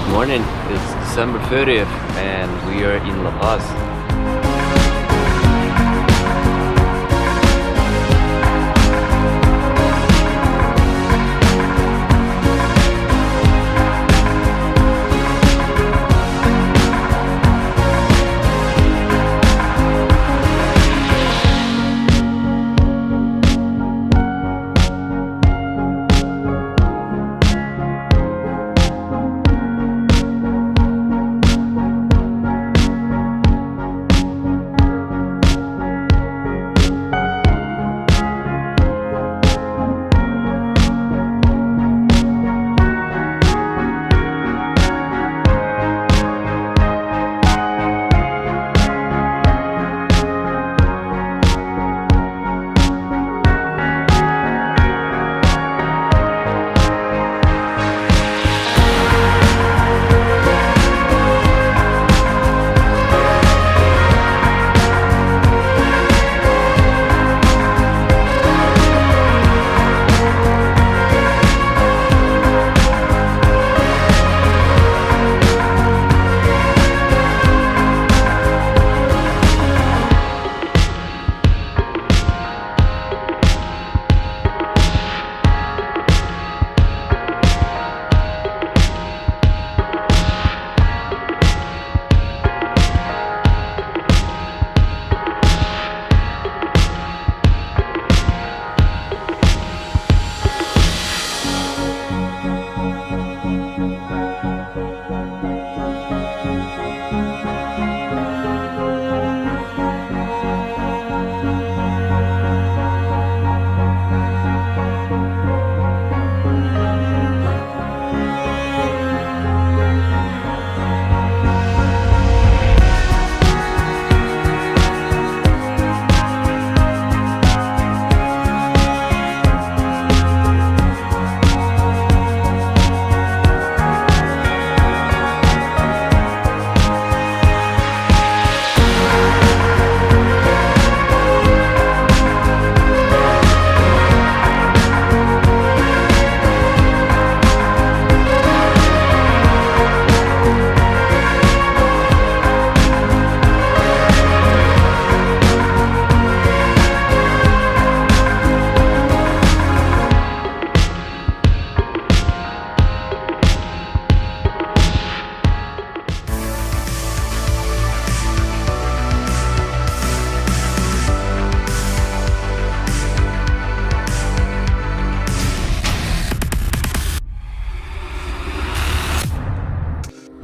Good morning, it's December 30th and we are in La Paz.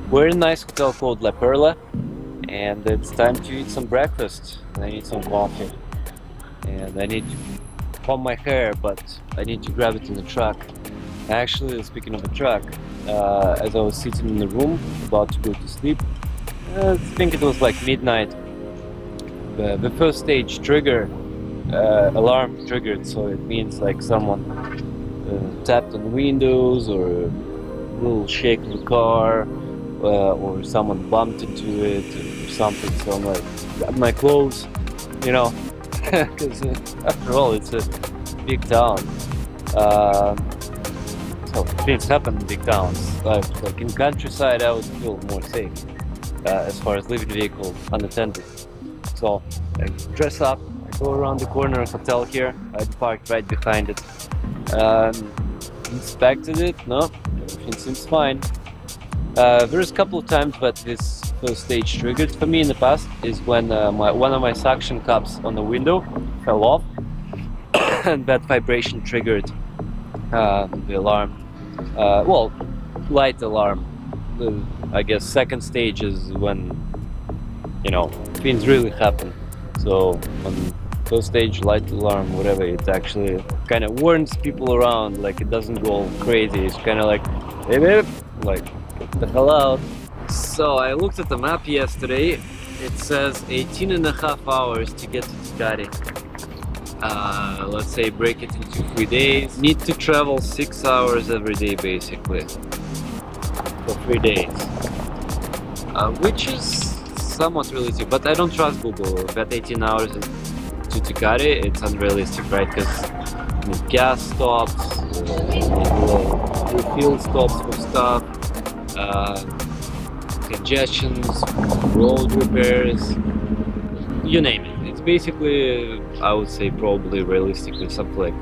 We're in a nice hotel called La Perla and it's time to eat some breakfast. I need some coffee and I need to comb my hair, but I need to grab it in the truck. Actually, speaking of the truck, as I was sitting in the room about to go to sleep, I think it was like midnight, the first stage trigger alarm triggered, so it means like someone tapped on the windows or a little shake in the car. Or someone bumped into it or something, so I'm like, grab my clothes, you know, because after all it's a big town, so things happen in big towns. Like in countryside I would feel more safe as far as leaving the vehicle unattended. So I dress up, I go around the corner of the hotel here, I parked right behind it, inspected it, no, everything seems fine. There's a couple of times that this first stage triggered for me in the past is when one of my suction cups on the window fell off and that vibration triggered the alarm. Well, light alarm. I guess second stage is when, you know, things really happen. So on first stage, light alarm, whatever, it actually kind of warns people around, like it doesn't go all crazy. It's kind of like, hey babe, like, get the hell out. So I looked at the map yesterday. It says 18.5 hours to get to Tecate. Let's say break it into 3 days. Need to travel 6 hours every day basically for 3 days, which is somewhat realistic, but I don't trust Google. That 18 hours to Tecate, it's unrealistic, right? Because gas stops, refill stops for stuff. congestions, road repairs, you name it. It's basically, I would say, probably realistically something like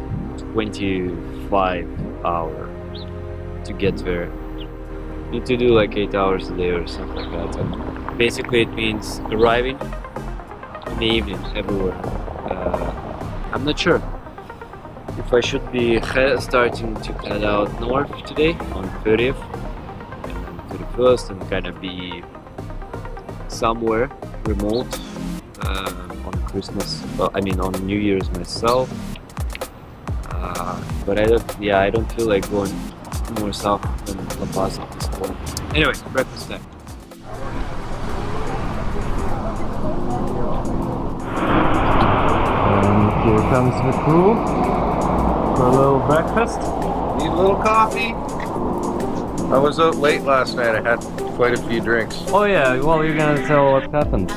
25 hours to get there. Need to do like 8 hours a day or something like that. And basically it means arriving in the evening everywhere. I'm not sure if I should be starting to head out north today on 30th and 31st and kind of be somewhere remote on Christmas, well, I mean on New Year's myself, but I don't feel like going more south than La Paz at this point. Anyway, breakfast time. And here comes the crew for a little breakfast. Need a little coffee? I was out late last night. I had quite a few drinks. Oh yeah, well you're gonna tell what happened.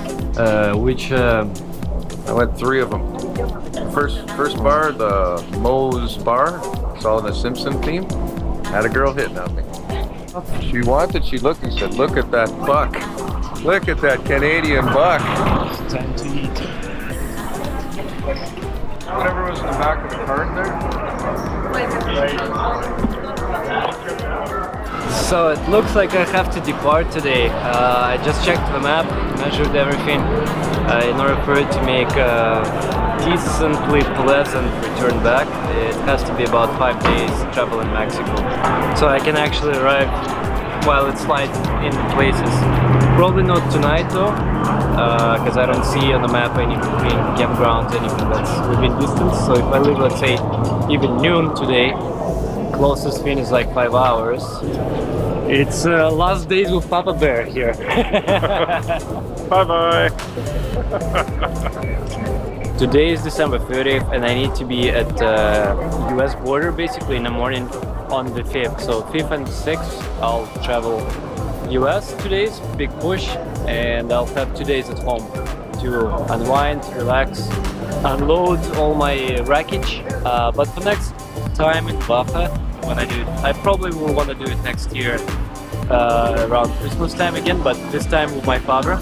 I went 3 of them. First bar, the Moe's bar. It's all in the Simpson theme. Had a girl hitting on me. She looked and said, "Look at that buck. Look at that Canadian buck." It's time to eat. Whatever was in the back of the cart there. So it looks like I have to depart today. I just checked the map, measured everything in order for it to make a decently pleasant return back. It has to be about 5 days travel in Mexico. So I can actually arrive while it's light in the places. Probably not tonight though, because I don't see on the map any campgrounds, anything that's within distance. So if I leave, let's say, even noon today, closest thing is like 5 hours. It's last days with Papa Bear here. Bye-bye. Today is December 30th and I need to be at the US border basically in the morning on the 5th. So 5th and 6th I'll travel US 2 days, big push, and I'll have 2 days at home to unwind, relax, unload all my wreckage. But for next time in Baja, when I do it, I probably will want to do it next year around Christmas time again, but this time with my father.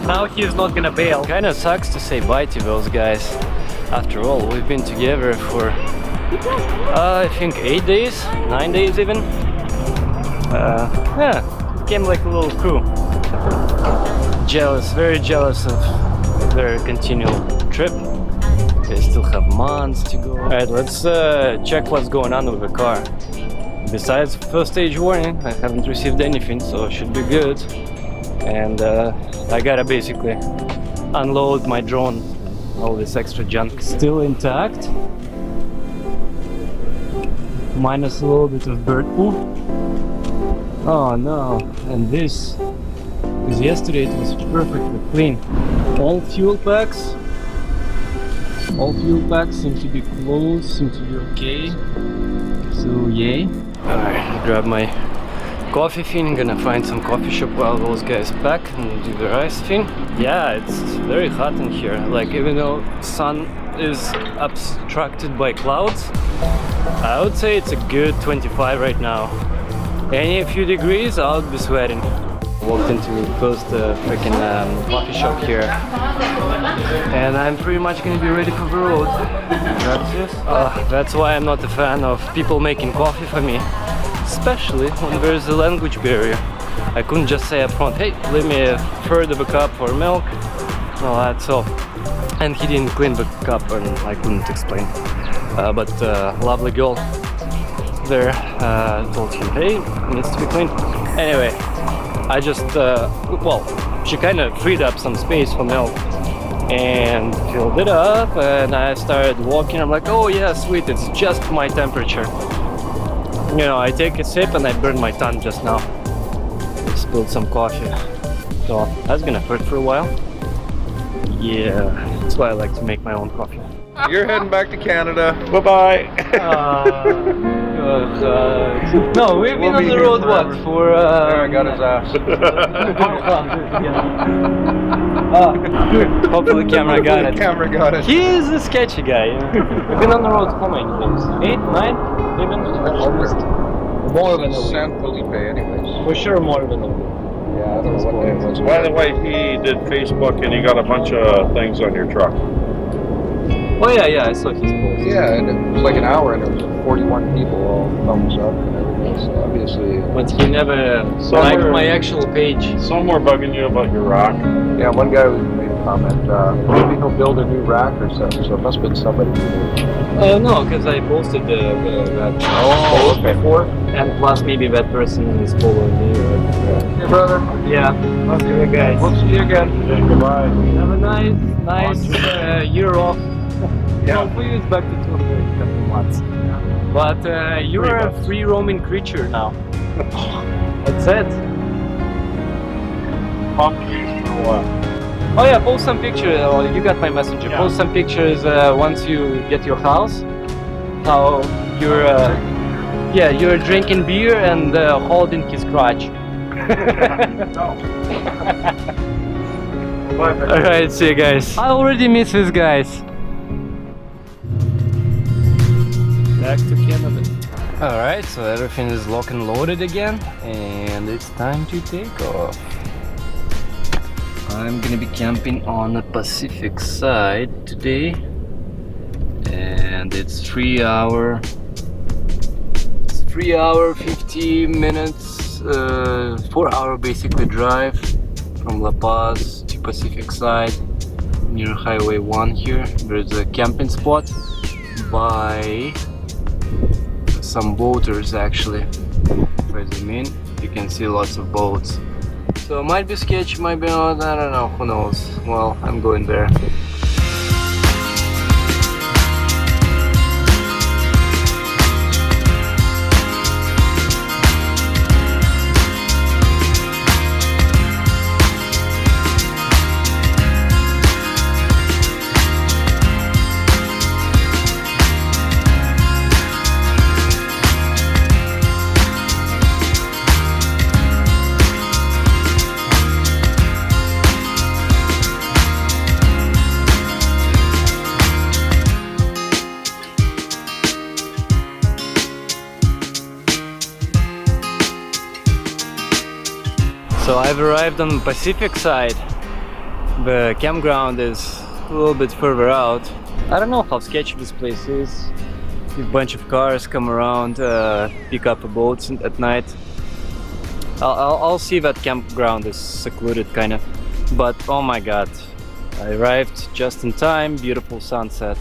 Now he's not gonna bail. Kinda sucks to say bye to those guys. After all, we've been together for I think 8 days, 9 days even. Yeah, became like a little crew. Jealous, very jealous of their continual trip. They still have months to go. Alright, let's check what's going on with the car. Besides first stage warning, I haven't received anything, so it should be good. And I gotta basically unload my drone, all this extra junk. Still intact, minus a little bit of bird poo. Oh no, and this, because yesterday it was perfectly clean. All fuel packs seem to be closed, seem to be okay. So yay. Alright, grab my coffee thing, gonna find some coffee shop while those guys pack and do the rice thing. Yeah, it's very hot in here. Like, even though sun is obstructed by clouds, I would say it's a good 25 right now. Any few degrees, I'll be sweating. Walked into the first freaking coffee shop here, and I'm pretty much gonna be ready for the road. That's why I'm not a fan of people making coffee for me, especially when there's a language barrier. I couldn't just say up front, hey, leave me a third of a cup for milk. No, that's all. And he didn't clean the cup, and I couldn't explain. But lovely girl there told him, hey, it needs to be clean. Anyway, I just, well, she kind of freed up some space for milk and filled it up, and I started walking. I'm like, oh yeah, sweet, it's just my temperature. You know, I take a sip and I burn my tongue just now. I spilled some coffee. So that's gonna hurt for a while. Yeah, that's why I like to make my own coffee. You're heading back to Canada. Bye-bye. No, we've been on the road, what, for... There, I got his ass. Hopefully the camera got it. The camera got it. He is a sketchy guy, you know? We've been on the road how many days? 8, 9, even? Almost. More than a week. San Felipe, anyways. For sure, more than a week. Yeah, I don't know what day it was. By the way, he did Facebook and he got a bunch of things on your truck. Oh yeah, I saw his post. Yeah, and it was like an hour, and there was 41 people all thumbs up and everything. So obviously, But he never liked my actual page. Some were bugging you about your rock. yeah, one guy made a comment. Maybe he'll build a new rack or something. So it must have been somebody who did. No, because I posted that Oh, okay. Before? and plus maybe that person is following me. Hey, brother. Yeah, love you guys. We'll see you again. Okay, goodbye. Have a nice year off. Yeah. Hopefully it's back to 2 in a couple months. But you're a free roaming creature now. That's it. Talk to you for a while. Oh yeah, post some pictures. Oh, you got my messenger. Yeah. Post some pictures once you get your house. How you're, you're drinking beer and holding his crotch. Alright, see you guys. I already miss these guys. Back to Canada. Alright, so everything is locked and loaded again, and it's time to take off. I'm gonna be camping on the Pacific side today, and it's 3 hour 50 minutes 4 hour basically drive from La Paz to Pacific side near Highway 1. Here there's a camping spot by some boaters actually. If I zoom in, you can see lots of boats. So it might be sketchy, might be not, I don't know, who knows. Well, I'm going there. So I've arrived on the Pacific side. The campground is a little bit further out. I don't know how sketchy this place is. A bunch of cars come around, pick up boats at night. I'll see that campground is secluded kind of. But oh my god, I arrived just in time, beautiful sunset.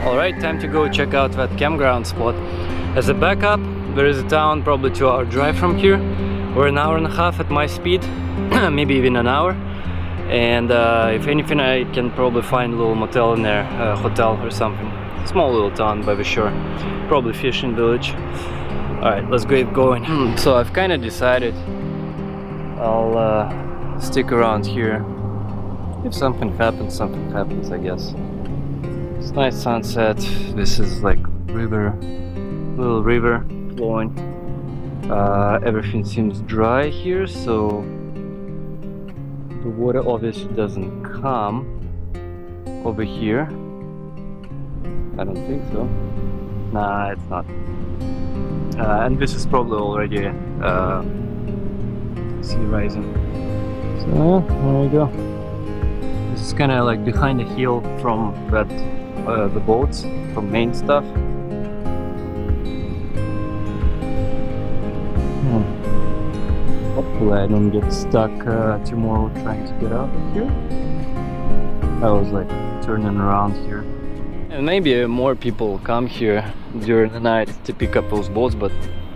Alright, time to go check out that campground spot. As a backup, there is a town probably 2 hour drive from here. We're an hour and a half at my speed, maybe even an hour. And if anything, I can probably find a little motel in there, hotel or something. Small little town by the shore, probably fishing village. Alright, let's get going. So I've kind of decided I'll stick around here. If something happens, I guess. It's nice sunset. This is like river, little river flowing. Everything seems dry here, so the water obviously doesn't come over here. I don't think so. Nah, it's not. And this is probably already sea rising. So there you go. This is kind of like behind the hill from that the boats, from main stuff. Hopefully I don't get stuck tomorrow trying to get out of here. I was like turning around here. And maybe more people come here during the night to pick up those boats, but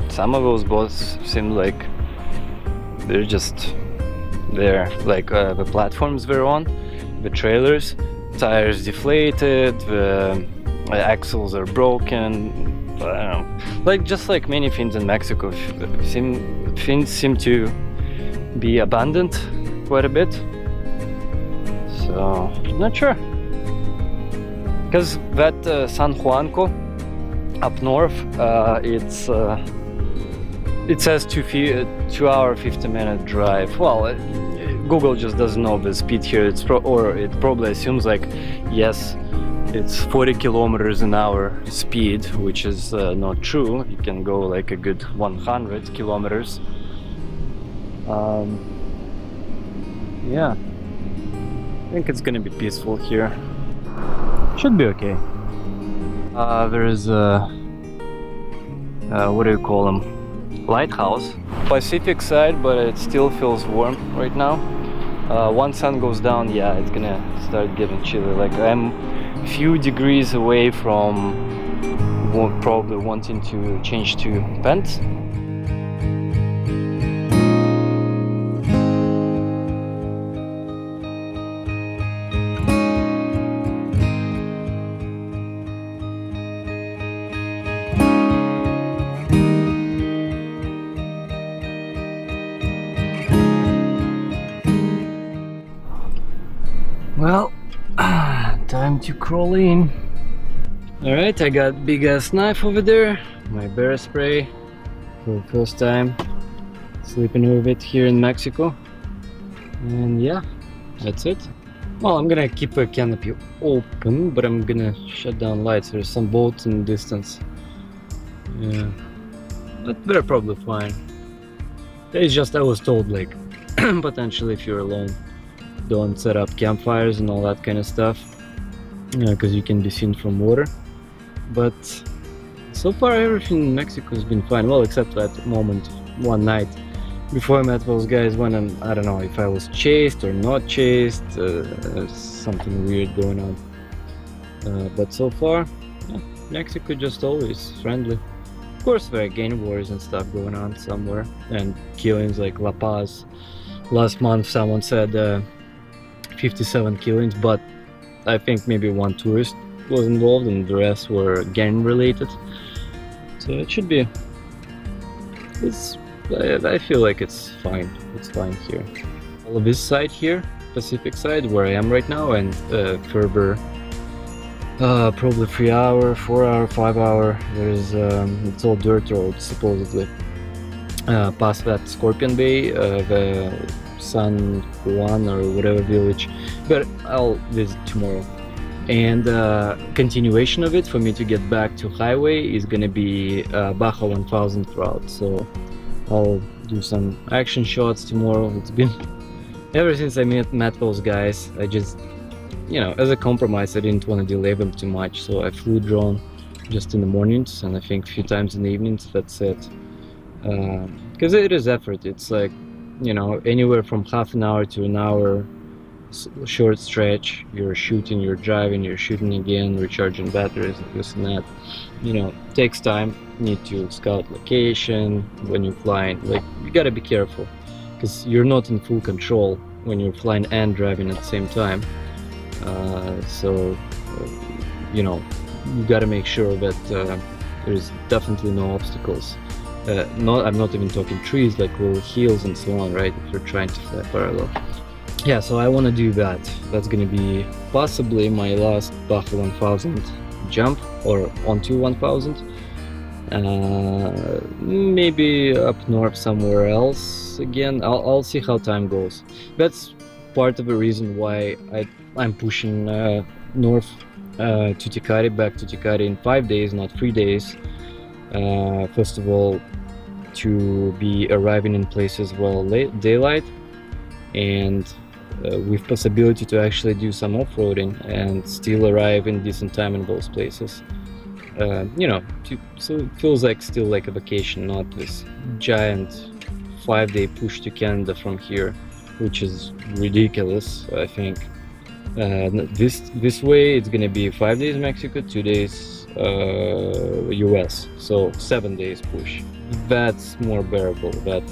some of those boats seem like they're just there. Like the platforms we're on, the trailers, tires deflated, the axles are broken. I don't know. Like just like many things in Mexico, things seem to be abandoned quite a bit. So not sure. Because that San Juanco up north, it says 2 hour 50-minute drive. Well, Google just doesn't know the speed here. It probably assumes like, yes, it's 40 kilometers an hour speed, which is not true. You can go like a good 100 kilometers. Yeah, I think it's gonna be peaceful here. Should be okay. There's a what do you call them? Lighthouse. Pacific side, but it still feels warm right now. Once sun goes down, yeah, it's gonna start getting chilly. Like I'm a few degrees away from probably wanting to change to pants. Well, time to crawl in. Alright, I got big ass knife over there, my bear spray for the first time sleeping with it here in Mexico. And yeah, that's it. Well, I'm gonna keep a canopy open, but I'm gonna shut down lights. There's some boats in the distance. Yeah, but they're probably fine. It's just I was told, like, potentially if you're alone, don't set up campfires and all that kind of stuff, because you can be seen from water. But so far everything in Mexico has been fine, well, except that moment one night before I met those guys when I don't know if I was chased or not chased. Something weird going on, but so far, yeah, Mexico just always friendly. Of course there are gang wars and stuff going on somewhere, and killings like La Paz. Last month someone said 57 killings, but I think maybe one tourist was involved and the rest were gang related. So it should be, I feel like it's fine. It's fine here. All of this side here, Pacific side where I am right now, and further probably 3 hour, 4 hour, 5 hour, there's it's all dirt roads supposedly past that Scorpion Bay, the San Juan or whatever village, but I'll visit tomorrow. And continuation of it for me to get back to highway is gonna be Baja 1000 route, so I'll do some action shots tomorrow. It's been ever since I met those guys, I just, you know, as a compromise I didn't want to delay them too much, so I flew drone just in the mornings and I think a few times in the evenings. That's it, because it is effort. It's like, you know, anywhere from half an hour to an hour short stretch. You're shooting, you're driving, you're shooting again, recharging batteries, this and that. You know, takes time. You need to scout location when you're flying. Like, you gotta be careful because you're not in full control when you're flying and driving at the same time. You know, you gotta make sure that there's definitely no obstacles. I'm not even talking trees, like little hills and so on, right? If you're trying to fly parallel. Yeah, so I want to do that. That's gonna be possibly my last Baja 1000 jump, or onto 1000. Maybe up north somewhere else again. I'll see how time goes. That's part of the reason why I'm pushing north to Tikari, back to Tikari in 5 days, not 3 days. First of all, to be arriving in places well daylight, and with possibility to actually do some off-roading and still arrive in decent time in those places. You know, so it feels like still like a vacation, not this giant 5-day push to Canada from here, which is ridiculous. I think this way it's gonna be 5 days Mexico, 2 days US, so 7 days push. That's more bearable. That,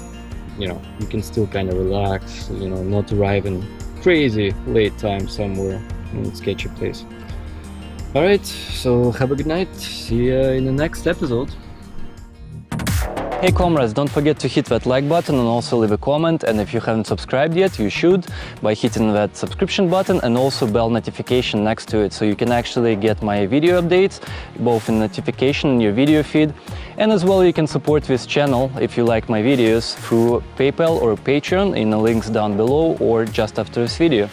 you know, you can still kind of relax, you know, not arrive in crazy late time somewhere in a sketchy place. All right, so have a good night. See you in the next episode. Hey comrades, don't forget to hit that like button and also leave a comment, and if you haven't subscribed yet, you should by hitting that subscription button and also bell notification next to it, so you can actually get my video updates both in notification in your video feed, and as well you can support this channel if you like my videos through PayPal or Patreon in the links down below or just after this video.